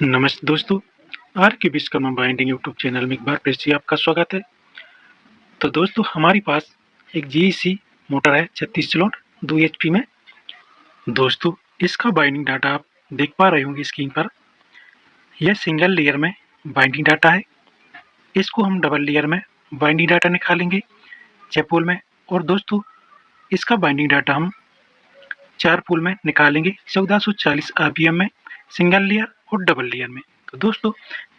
नमस्ते दोस्तों, आर के विश्वकर्मा बाइंडिंग यूट्यूब चैनल में एक बार फिर से आपका स्वागत है। तो दोस्तों हमारे पास एक जीईसी मोटर है 36 स्लॉट 2 एचपी में। दोस्तों इसका बाइंडिंग डाटा आप देख पा रहे होंगे स्क्रीन पर। यह सिंगल लेयर में बाइंडिंग डाटा है। इसको हम डबल लेयर में बाइंडिंग डाटा निकालेंगे चैपोल में। और दोस्तों इसका बाइंडिंग डाटा हम 4 पोल में निकालेंगे 1440 आरपीएम में, सिंगल लेयर और डबल लेयर में। तो दोस्तों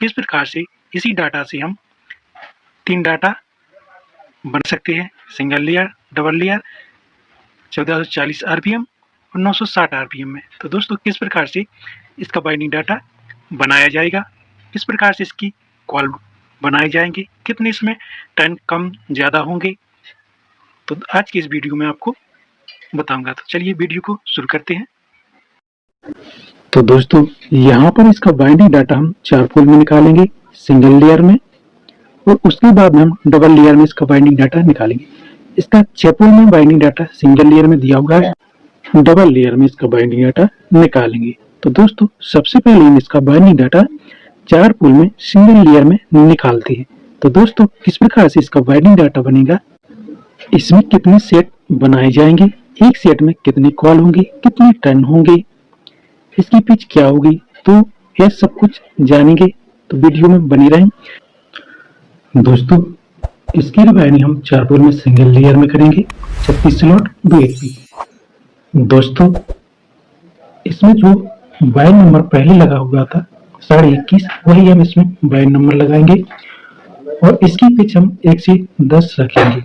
इस प्रकार से इसी डाटा से हम 3 डाटा बन सकते हैं, single layer, double layer, 1440 RPM और 960 आरपीएम में। तो दोस्तों किस प्रकार से इसका बाइंडिंग डाटा बनाया जाएगा, किस प्रकार से इसकी कॉल बनाए जाएंगे, कितने इसमें टर्न कम ज़्यादा होंगे, तो आज की इस वीडियो में आपको बताऊंगा। तो चलिए वीडियो को शुरू करते हैं। तो दोस्तों यहाँ पर इसका बाइंडिंग डाटा हम 4 पोल में निकालेंगे सिंगल लेयर में, और उसके बाद हम डबल लेयर में इसका बाइंडिंग डाटा निकालेंगे। इसका 6 पोल में बाइंडिंग डाटा सिंगल लेयर में दिया हुआ है, डबल लेयर में इसका बाइंडिंग डाटा निकालेंगे। तो दोस्तों सबसे पहले हम इसका बाइंडिंग डाटा 4 पोल में सिंगल लेयर में निकालते हैं। तो दोस्तों किस प्रकार से इसका बाइंडिंग डाटा बनेगा, इसमें कितने सेट बनाए जाएंगे, एक सेट में कितने कॉल होंगे, कितने टर्न होंगे, इसकी पिच क्या होगी, तो यह सब कुछ जानेंगे। तो वीडियो में बनी रहें। दोस्तों इसकी बाइंडिंग हम 4 पोल में सिंगल लेयर में करेंगे 36 स्लॉट 2 एचपी। दोस्तों इसमें जो बाइंड नंबर पहले लगा हुआ था 21.5, वही हम इसमें बाइंड नंबर लगाएंगे और इसकी पिच हम 1 से 10 रखेंगे।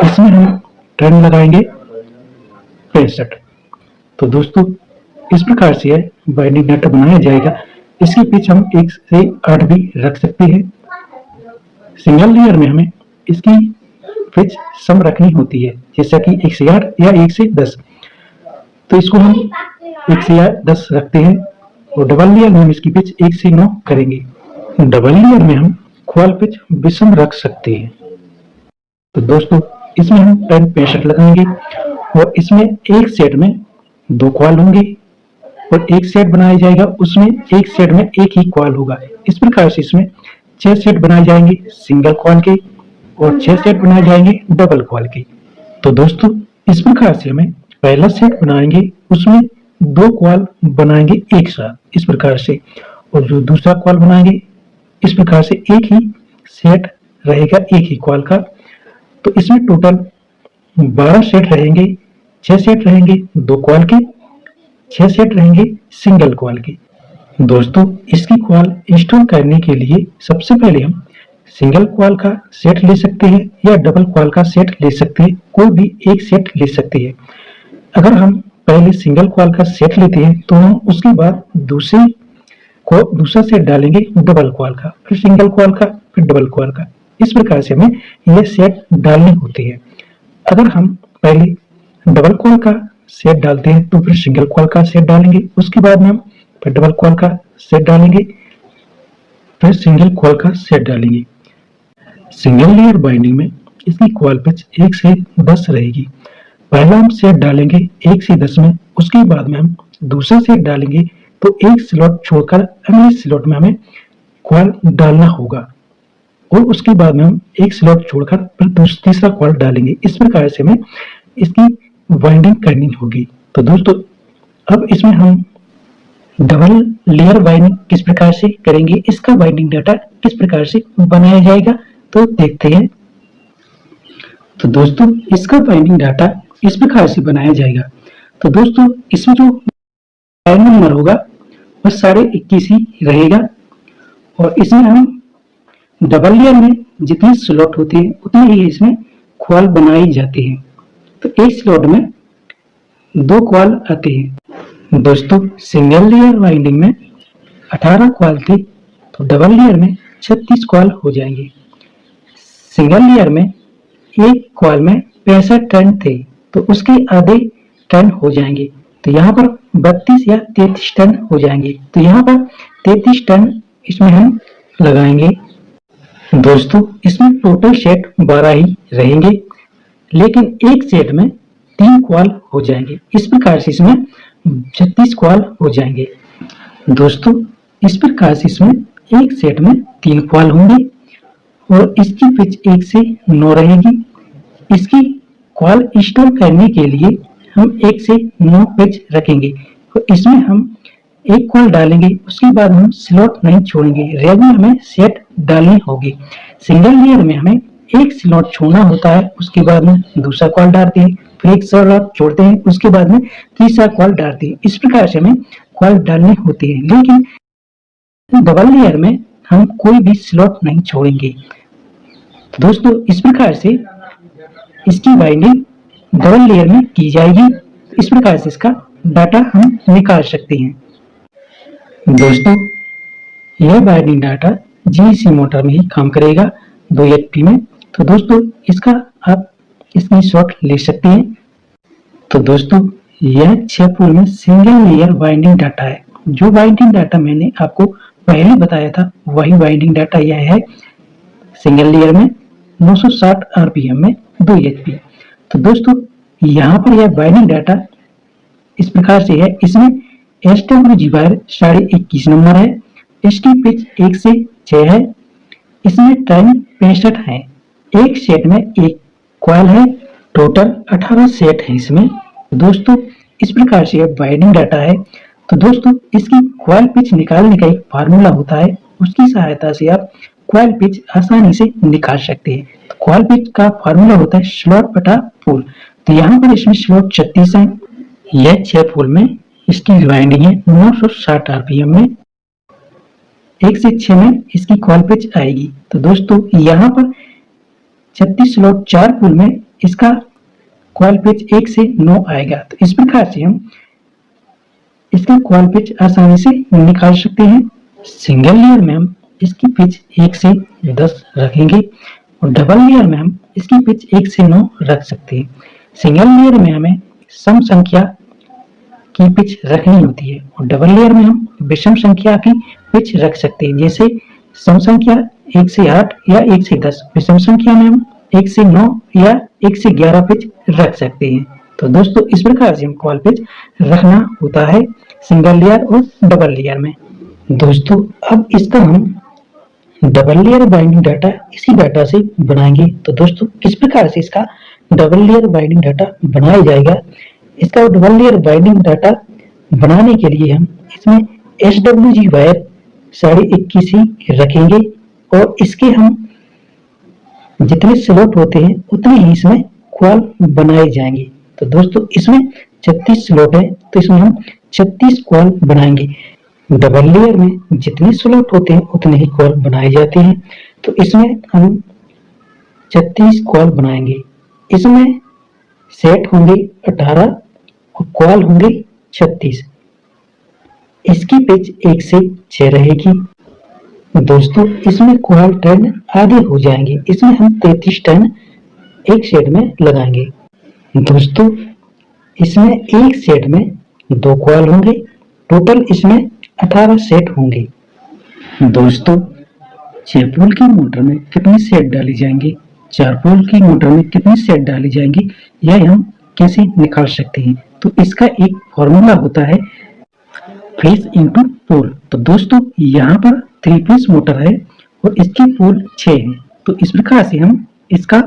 इसमें हम टर्न लगाएंगे 65। तो दोस्तों इस प्रकार से बाइंडिंग डाटा बनाया जाएगा। इसकी पिच हम 1 से 8 भी रख सकते हैं। सिंगल लेयर में हमें इसकी पिच सम रखनी होती है, जैसा कि 1 से 8 या 1 से 10। तो इसको हम 1 से 10 रखते हैं। और डबल लेयर में हम इसकी पिच 1 से 9 करेंगे। डबल लेयर में हम क्वाल पिच विषम रख सकते हैं। तो दोस्तों इसमें हम 65 लगाएंगे और इसमें एक सेट में 2 क्वाल होंगे और एक सेट बनाया जाएगा, उसमें एक सेट में एक ही क्वाल होगा। इस प्रकार से इसमें 6 सेट बनाए जाएंगे सिंगल क्वाल के और 6 सेट बनाए जाएंगे डबल क्वाल के। तो दोस्तों इस प्रकार से हमें पहला सेट बनाएंगे, उसमें 2 क्वाल बनाएंगे एक साथ इस प्रकार से, और जो दूसरा क्वाल बनाएंगे इस प्रकार से एक ही सेट रहेगा एक ही क्वाल का। तो इसमें टोटल 12 सेट रहेंगे, 6 सेट रहेंगे 2 क्वाल के, 6 सेट रहेंगे सिंगल क्वाल के। दोस्तों इसकी क्वाल इंस्टॉल करने के लिए सबसे पहले हम सिंगल क्वाल का सेट ले सकते हैं या डबल क्वाल का सेट ले सकते हैं, कोई भी एक सेट ले सकते हैं। अगर हम पहले सिंगल क्वाल का सेट लेते हैं तो हम उसके बाद दूसरा सेट डालेंगे डबल क्वाल का, फिर सिंगल क्वाल का, फिर डबल क्वाल का। इस प्रकार से हमें यह सेट डालने होते हैं। अगर हम पहले डबल क्वाल का सेट डालते हैं तो फिर सिंगल क्वाल का सेट डालेंगे, उसके बाद में हम फिर डबल क्वाल का सेट डालेंगे, फिर सिंगल क्वाल का सेट डालेंगे। सिंगल लेयर बाइंडिंग में इसकी क्वाल पिच 1 से 10 रहेगी। पहला हम सेट डालेंगे 1 से 10 में, उसके बाद में हम दूसरा सेट डालेंगे तो एक स्लॉट छोड़कर अगले स्लॉट में हमें क्वाल डालना होगा, और उसके बाद में हम एक स्लॉट छोड़कर फिर तीसरा क्वाल डालेंगे। इस प्रकार से हमें इसकी बाइंडिंग करनी होगी। तो दोस्तों अब इसमें हम डबल लेयर बाइंडिंग किस प्रकार से करेंगे, इसका बाइंडिंग डाटा किस प्रकार से बनाया जाएगा, तो देखते हैं। तो दोस्तों इसका बाइंडिंग डाटा इस प्रकार से बनाया जाएगा। तो दोस्तों इसमें जो बाइंड नंबर होगा वह 21.5 ही रहेगा, और इसमें हम डबल लेयर में जितने स्लॉट होते हैं उतने ही इसमें क्वाल बनाई जाती हैं। तो एक स्लॉट में 2 क्वाल आते हैं। दोस्तों सिंगल लेयर बाइंडिंग में 18 क्वाल थे, तो डबल लेयर में 36 क्वाल हो जाएंगे। सिंगल लेयर में एक क्वाल में 65 टर्न थे, तो उसके आधे टर्न हो जाएंगे। तो यहाँ पर 32 या 33 टर्न हो जाएंगे। तो यहाँ पर 33 टर्न इसमें हम लगाएंगे। दोस्तों इसमें टोटल सेट 12 ही रहेंगे, लेकिन एक सेट में 3 क्वाल हो जाएंगे। इस प्रकार से इसमें 36 क्वाल हो जाएंगे। दोस्तों इस प्रकार से इसमें एक सेट में 3 कॉइल होंगे और इसकी पिच 1 से 9 रहेगी। इसकी कॉइल इंस्टॉल करने के लिए हम 1 से 9 पिच रखेंगे और इसमें हम एक कॉइल डालेंगे, उसके बाद हम स्लॉट नहीं छोड़ेंगे, रेगुलर में सेट डालनी होगी। सिंगल लेयर में हमें एक स्लॉट छोड़ना होता है, उसके बाद में दूसरा कॉइल डालते हैं, फिर एक स्लॉट छोड़ते हैं, उसके बाद में तीसरा कॉइल डालते हैं। इस प्रकार से हमें कॉइल डालनी होती है, लेकिन डबल लेयर में हम कोई भी स्लॉट नहीं छोड़ेंगे। दोस्तों इस प्रकार से इसकी वाइंडिंग डबल लेयर में की जाएगी। इस प्रकार से इसका डाटा हम निकाल सकते हैं। दोस्तों यह वाइंडिंग डाटा जीसी मोटर में ही काम करेगा 2 HP में। तो दोस्तों इसका आप स्क्रीनशॉट ले सकते हैं। तो दोस्तों यह 6 पोल में सिंगल लेयर वाइंडिंग डाटा है। जो वाइंडिंग डाटा मैंने आपको पहले बताया था वही वाइंडिंग डाटा यह है, सिंगल लेयर में 960 RPM में 2 HP। तो दोस्तों यहाँ पर यह वाइंडिंग डाटा इस प्रकार से है। इसमें SWG वायर 21.5 नंबर है, इसकी पिच 1 से 6 है, इसमें टाइम 65 है, एक सेट में एक कॉइल है, टोटल 18 सेट है इसमें। दोस्तों इस प्रकार से यह वाइंडिंग डाटा है। तो दोस्तों इसकी कॉइल पिच निकालने का एक फार्मूला होता है, उसकी सहायता से आप कॉइल पिच आसानी से निकाल सकते हैं। तो कॉइल पिच का फार्मूला होता है स्लॉट बटा पोल। तो यहाँ पर इसमें स्लॉट 36 है, यह 6 पोल में इसकी वाइंडिंग है 960 RPM में, 1 से 6 में इसकी कॉइल पिच आएगी। तो दोस्तों यहाँ पर 36 स्लॉट 4 पोल में इसका कॉइल पिच 1 से 9 आएगा। तो इस प्रकार से हम इसका कॉइल पिच आसानी से निकाल सकते हैं। सिंगल लेयर में हम इसकी पिच 1 से 10 रखेंगे और डबल लेयर में हम इसकी पिच 1 से 9 रख सकते हैं। सिंगल लेयर में हमें सम संख्या की पिच रखनी होती है और डबल लेयर में हम विषम संख्या की पिच रख सकते हैं। जैसे सम संख्या 1 से 8 या 1 से 10, विषम संख्या में हम 1 से 9 या 1 से 11 पिच रख सकते हैं। तो दोस्तों इस प्रकार से हम कॉइल पिच रखना होता है सिंगल लेयर और डबल लेयर में। दोस्तों अब इसका हम डबल लेयर वाइंडिंग डाटा इसी डाटा से बनाएंगे। तो दोस्तों किस प्रकार से इसका डबल लेयर वाइंडिंग डाटा बनाया जाएगा। इसका डबल लेयर वाइंडिंग डाटा बनाने के लिए हम इसमें SWG वायर 21.5 ही रखेंगे और इसके हम जितने स्लॉट होते हैं उतने ही इसमें कॉइल बनाए जाएंगे। तो दोस्तों इसमें 36 स्लॉट है, तो इसमें हम 36 कॉइल बनाएंगे। डबल लेयर में जितने स्लॉट होते हैं उतने ही कॉइल बनाए जाते हैं। तो इसमें हम 36 कॉइल बनाएंगे। इसमें सेट होंगे 18 और कॉइल होंगे 36। इसकी पिच 1 से 6 रहेगी। दोस्तों इसमें कॉइल टर्न आधे हो जाएंगे, इसमें हम 33 टर्न एक सेट में लगाएंगे। दोस्तों इसमें एक सेट में 2 कॉइल होंगे, टोटल इसमें 18 सेट होंगे। दोस्तों 6 पोल की मोटर में कितने सेट डाले जाएंगे, 4 पोल की मोटर में कितने सेट डाले जाएंगे, यह हम कैसे निकाल सकते हैं। तो इसका एक फॉर्मूला होता है फेस इनटू पोल। तो दोस्तों यहाँ पर 3 फेस मोटर है और इसकी पोल 6 है। तो इस प्रकार से हम इसका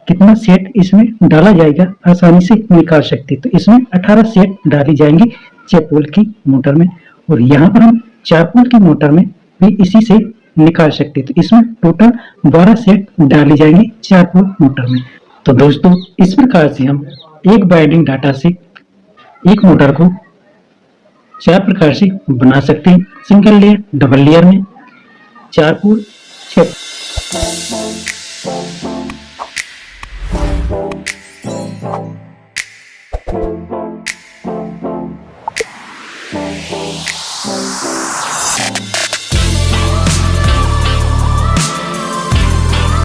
कितना सेट इसमें डाला जाएगा आसानी से निकाल सकते हैं। तो इसमें 18 सेट डाले जाएंगे 6 पोल की मोटर में और यहाँ पर हम 4 पोल की मोटर में भी इसी से निकाल सकते हैं। तो इसमें टोटल 12 सेट डाले जाएंगे 4 पोल मोटर में। तो दोस्तों इस प्रकार से हम एक वाइंडिंग डाटा से एक मोटर को 4 प्रकार से बना सकते हैं। सिंगल लेयर, डबल लेयर में 4 पोल 6